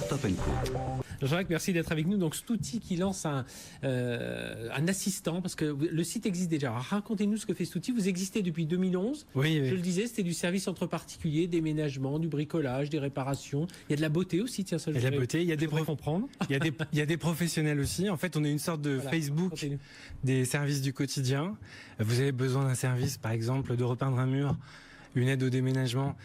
Startup & Co. Jean-Jacques, merci d'être avec nous. Donc, cet outil qui lance un assistant, parce que le site existe déjà. Alors, racontez-nous ce que fait cet outil. Vous existez depuis 2011. Oui. Je le disais, c'était du service entre particuliers, déménagement, du bricolage, des réparations. Il y a de la beauté aussi, tiens, ça. Il y a de la beauté, il y a des comprendre. Il y a des professionnels aussi. En fait, on est une sorte de Facebook des services du quotidien. Vous avez besoin d'un service, par exemple, de repeindre un mur, une aide au déménagement.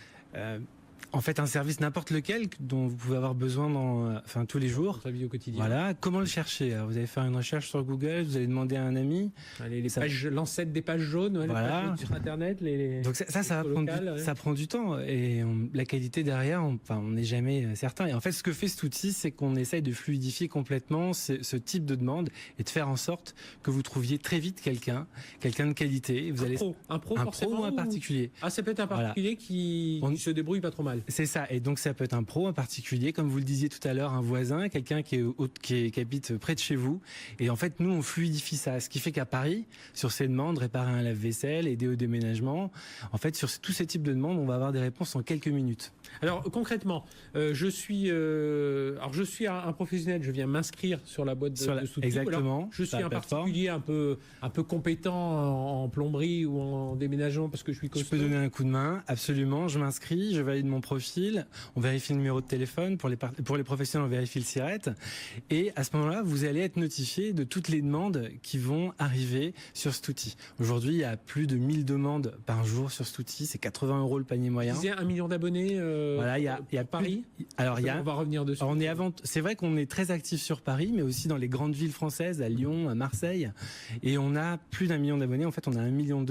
En fait, un service n'importe lequel dont vous pouvez avoir besoin dans, tous les jours. Votre vie au quotidien. Voilà. Comment le chercher? Alors, vous allez faire une recherche sur Google, vous allez demander à un ami. Allez, l'ancêtre des pages jaunes, voilà. Les pages jaunes sur Internet. Donc ça prend du temps. Et la qualité derrière, on n'est jamais certain. Et en fait, ce que fait cet outil, c'est qu'on essaye de fluidifier complètement ce type de demande et de faire en sorte que vous trouviez très vite quelqu'un de qualité. Vous un pro ou un particulier. Ah, ça peut être un particulier qui se débrouille pas trop mal. C'est ça, et donc ça peut être un pro, un particulier, comme vous le disiez tout à l'heure, un voisin, quelqu'un qui habite près de chez vous. Et en fait, nous, on fluidifie ça. Ce qui fait qu'à Paris, sur ces demandes, réparer un lave-vaisselle, aider au déménagement, en fait, sur tous ces types de demandes, on va avoir des réponses en quelques minutes. Alors concrètement, je suis un professionnel, je viens m'inscrire sur la boîte de cet outil. Exactement. Alors, je suis un particulier un peu compétent en plomberie ou en déménagement parce que je suis costaud. Je peux donner un coup de main, absolument. Je m'inscris, je valide mon profil, on vérifie le numéro de téléphone. Pour les professionnels, on vérifie le SIRET. Et à ce moment-là, vous allez être notifié de toutes les demandes qui vont arriver sur cet outil. Aujourd'hui, il y a plus de 1000 demandes par jour sur cet outil. C'est 80 € le panier moyen. Vous avez 1 million d'abonnés. Voilà, il y a Paris. Alors on va revenir dessus. C'est vrai qu'on est très actif sur Paris, mais aussi dans les grandes villes françaises, à Lyon, à Marseille, et on a plus d'1 million d'abonnés. En fait, on a 1,2 million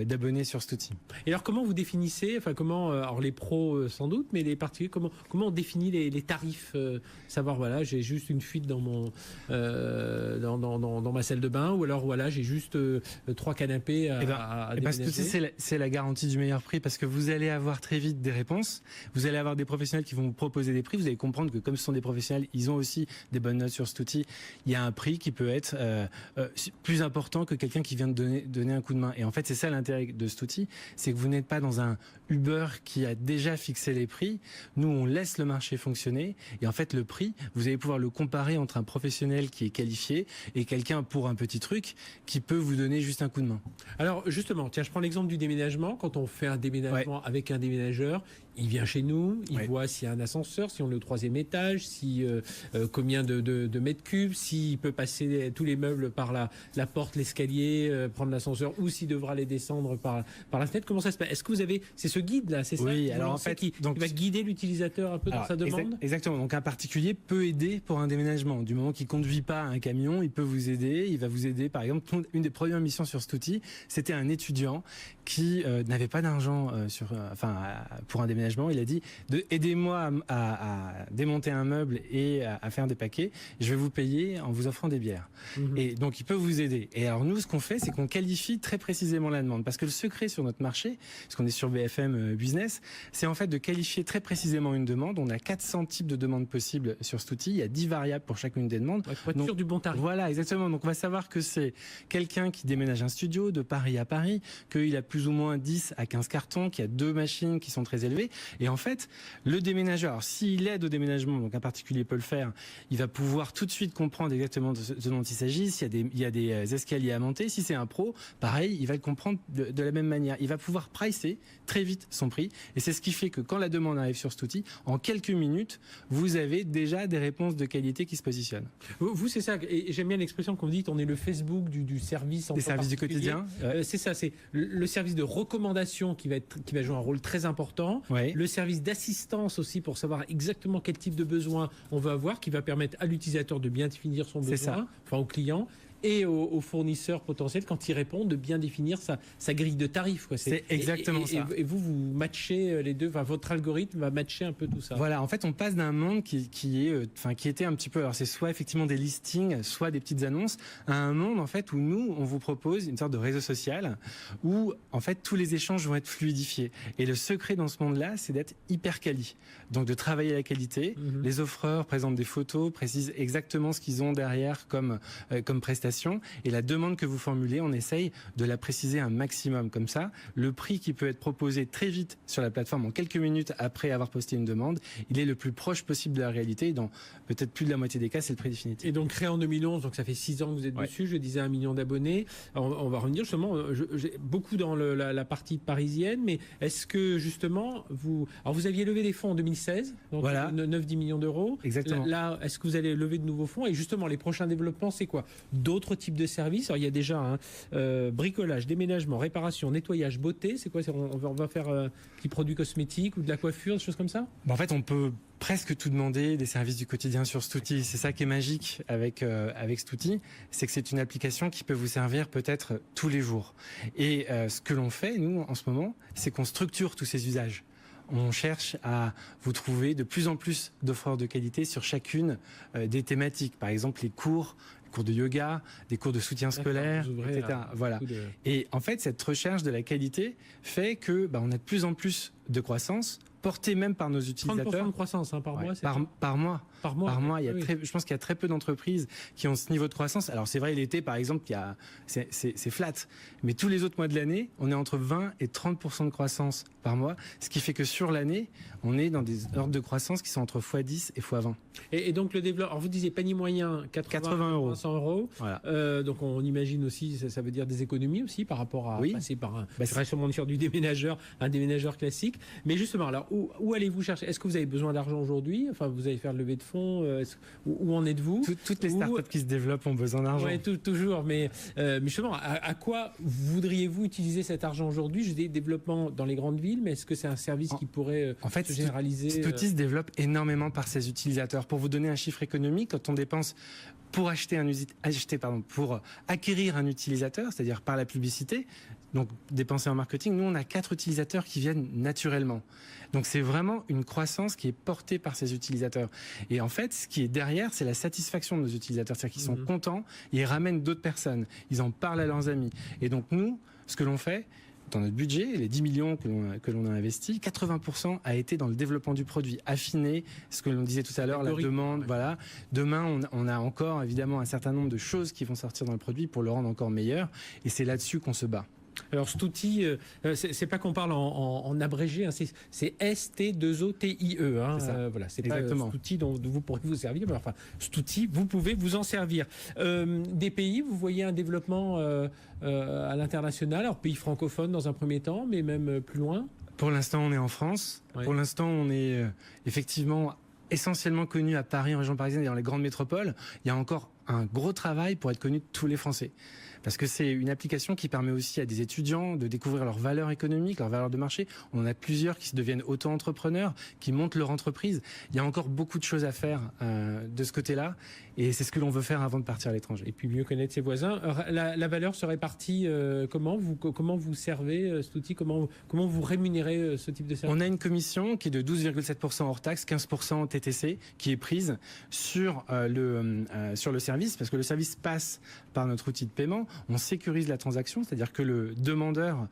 d'abonnés sur cet outil. Et alors, comment vous définissez, alors les pros sans doute, mais les particuliers, comment on définit les tarifs, savoir voilà, j'ai juste une fuite dans mon dans ma salle de bain, ou alors voilà, j'ai juste 3 canapés à déménager. C'est la garantie du meilleur prix, parce que vous allez avoir très vite des réponses. Vous allez avoir des professionnels qui vont vous proposer des prix. Vous allez comprendre que comme ce sont des professionnels, ils ont aussi des bonnes notes sur cet outil. Il y a un prix qui peut être plus important que quelqu'un qui vient de donner un coup de main. Et en fait, c'est ça l'intérêt de cet outil, c'est que vous n'êtes pas dans un Uber qui a déjà fixé les prix. Nous, on laisse le marché fonctionner. Et en fait, le prix, vous allez pouvoir le comparer entre un professionnel qui est qualifié et quelqu'un pour un petit truc qui peut vous donner juste un coup de main. Alors justement, tiens, je prends l'exemple du déménagement. Quand on fait un déménagement avec un déménageur, il vient chez nous, il voit s'il y a un ascenseur, si on est au 3e étage, si combien de mètres cubes, s'il peut passer tous les meubles par la porte, l'escalier, prendre l'ascenseur, ou s'il devra les descendre par la fenêtre. Comment ça se passe? Est-ce que vous avez, c'est ce guide là, c'est ça? Oui, alors en fait, qui va guider l'utilisateur un peu dans sa demande. Exactement. Donc un particulier peut aider pour un déménagement. Du moment qu'il conduit pas un camion, il peut vous aider. Il va vous aider. Par exemple, une des premières missions sur cet outil, c'était un étudiant qui n'avait pas d'argent pour un déménagement. Il a dit aidez-moi à démonter un meuble et à faire des paquets. Je vais vous payer en vous offrant des bières. Et donc il peut vous aider. Et alors nous, ce qu'on fait, c'est qu'on qualifie très précisément la demande, parce que le secret sur notre marché, parce qu'on est sur BFM Business, c'est en fait de qualifier très précisément une demande. On a 400 types de demandes possibles sur cet outil. Il y a 10 variables pour chacune des demandes. Pour être sûr du bon tarif. Voilà, exactement. Donc on va savoir que c'est quelqu'un qui déménage un studio de Paris à Paris, qu'il a plus ou moins 10 à 15 cartons, qu'il y a 2 machines qui sont très élevées. Et en fait, le déménageur, alors s'il aide au déménagement, donc un particulier peut le faire, il va pouvoir tout de suite comprendre exactement de ce dont il s'agit. S'il y a des escaliers à monter, si c'est un pro, pareil, il va le comprendre de la même manière. Il va pouvoir pricer très vite son prix. Et c'est ce qui fait que quand la demande arrive sur cet outil, en quelques minutes, vous avez déjà des réponses de qualité qui se positionnent. Vous, c'est ça. Et j'aime bien l'expression qu'on dit, on est le Facebook du service. Des services du quotidien. C'est ça, c'est le service de recommandation qui va jouer un rôle très important. Ouais. Le service d'assistance aussi pour savoir exactement quel type de besoin on veut avoir, qui va permettre à l'utilisateur de bien définir son besoin, au client, et aux fournisseurs potentiels, quand ils répondent, de bien définir sa grille de tarifs. C'est exactement ça. Et vous matchez les deux, votre algorithme va matcher un peu tout ça. Voilà, en fait, on passe d'un monde qui était un petit peu, alors c'est soit effectivement des listings, soit des petites annonces, à un monde en fait où nous, on vous propose une sorte de réseau social où en fait tous les échanges vont être fluidifiés. Et le secret dans ce monde-là, c'est d'être hyper quali. Donc de travailler la qualité. Les offreurs présentent des photos, précisent exactement ce qu'ils ont derrière comme prestation. sollicitation et la demande que vous formulez, on essaye de la préciser un maximum. Comme ça, le prix qui peut être proposé très vite sur la plateforme en quelques minutes après avoir posté une demande, il est le plus proche possible de la réalité. Dans peut-être plus de la moitié des cas, c'est le prix définitif. Et donc créé en 2011, donc ça fait 6 ans que vous êtes dessus, je disais 1 million d'abonnés. On va revenir justement, j'ai beaucoup dans la partie parisienne, mais est-ce que justement, vous aviez levé des fonds en 2016, donc voilà. 9-10 millions d'euros. Exactement. Là, est-ce que vous allez lever de nouveaux fonds? Et justement, les prochains développements, c'est quoi? D'autres types de services? Alors, il y a déjà bricolage, déménagement, réparation, nettoyage, beauté. C'est quoi? On va faire des produits cosmétiques ou de la coiffure, des choses comme ça? En fait, on peut presque tout demander des services du quotidien sur Stouti. C'est ça qui est magique avec Stouti, c'est que c'est une application qui peut vous servir peut-être tous les jours. Et ce que l'on fait, nous, en ce moment, c'est qu'on structure tous ces usages. On cherche à vous trouver de plus en plus d'offres de qualité sur chacune des thématiques. Par exemple, les cours de yoga, des cours de soutien scolaire, etc. Voilà. Et en fait, cette recherche de la qualité fait que on a de plus en plus de croissance, portée même par nos utilisateurs. 30% de croissance par mois, c'est par mois. Par mois, je pense qu'il y a très peu d'entreprises qui ont ce niveau de croissance. Alors c'est vrai, l'été par exemple, c'est flat, mais tous les autres mois de l'année, on est entre 20 et 30% de croissance par mois, ce qui fait que sur l'année, on est dans des ordres de croissance qui sont entre x10 et x20. Et donc le développement, alors vous disiez panier moyen 80 euros, 100 euros. Voilà. Donc on imagine aussi, ça veut dire des économies aussi par rapport à passer par sûrement sur du déménageur, un déménageur classique. Mais justement, alors où allez-vous chercher? Est-ce que vous avez besoin d'argent aujourd'hui? Enfin, vous allez faire le levée de fonds. Où en êtes-vous? Toutes les startups qui se développent ont besoin d'argent. Oui, toujours. Mais justement, à quoi voudriez-vous utiliser cet argent aujourd'hui? Je dis développement dans les grandes villes, mais est-ce que c'est un service qui pourrait se généraliser? Stouti se développe énormément par ses utilisateurs. Pour vous donner un chiffre économique, quand on dépense pour pour acquérir un utilisateur, c'est-à-dire par la publicité, donc dépenser en marketing, nous on a 4 utilisateurs qui viennent naturellement. Donc c'est vraiment une croissance qui est portée par ces utilisateurs. Et en fait, ce qui est derrière, c'est la satisfaction de nos utilisateurs, c'est-à-dire qu'ils sont contents, ils ramènent d'autres personnes, ils en parlent à leurs amis. Et donc nous, ce que l'on fait, dans notre budget, les 10 millions que l'on a investis, 80% a été dans le développement du produit, affiner ce que l'on disait tout à l'heure, la demande. Voilà. Demain, on a encore évidemment un certain nombre de choses qui vont sortir dans le produit pour le rendre encore meilleur. Et c'est là-dessus qu'on se bat. Alors Stouti, c'est pas qu'on parle en abrégé, hein, c'est ST2OTIE. Voilà, c'est pas Stouti dont vous pourrez vous servir, mais enfin Stouti, vous pouvez vous en servir. Des pays, vous voyez un développement à l'international, alors pays francophones dans un premier temps, mais même plus loin? Pour l'instant, on est en France. Ouais. Pour l'instant, on est effectivement essentiellement connu à Paris, en région parisienne et dans les grandes métropoles. Il y a encore un gros travail pour être connu de tous les Français. Parce que c'est une application qui permet aussi à des étudiants de découvrir leurs valeurs économiques, leurs valeurs de marché. On en a plusieurs qui se deviennent auto-entrepreneurs, qui montent leur entreprise. Il y a encore beaucoup de choses à faire de ce côté-là. Et c'est ce que l'on veut faire avant de partir à l'étranger. Et puis mieux connaître ses voisins. La valeur se répartit comment vous servez cet outil? Comment vous rémunérez ce type de service? On a une commission qui est de 12,7% hors taxe, 15% TTC, qui est prise sur le service, parce que le service passe par notre outil de paiement. On sécurise la transaction, c'est-à-dire que le demandeur,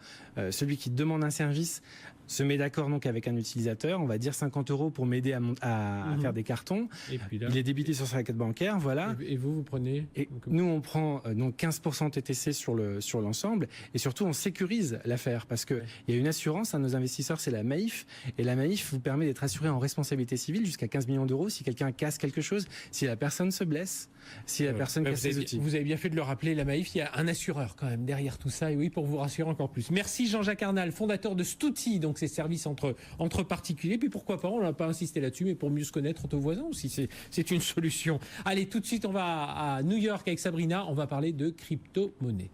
celui qui demande un service, se met d'accord donc avec un utilisateur, on va dire 50 € pour m'aider à faire des cartons. Et puis là, il est débité sur sa carte bancaire, voilà. Et vous prenez? Et nous, on prend donc 15% TTC sur l'ensemble, et surtout on sécurise l'affaire parce que il y a une assurance à nos investisseurs, c'est la Maïf, et la Maïf vous permet d'être assuré en responsabilité civile jusqu'à 15 millions d'euros si quelqu'un casse quelque chose, si la personne se blesse, si la personne casse ses outils. Vous avez bien fait de le rappeler, la Maïf, il y a un assureur quand même derrière tout ça, et oui, pour vous rassurer encore plus. Merci Jean-Jacques Arnal, fondateur de Stouti, donc ces services entre particuliers. Puis pourquoi pas, on n'a pas insisté là-dessus, mais pour mieux se connaître entre voisins aussi, c'est une solution. Allez, tout de suite, on va à New York avec Sabrina, on va parler de crypto-monnaie.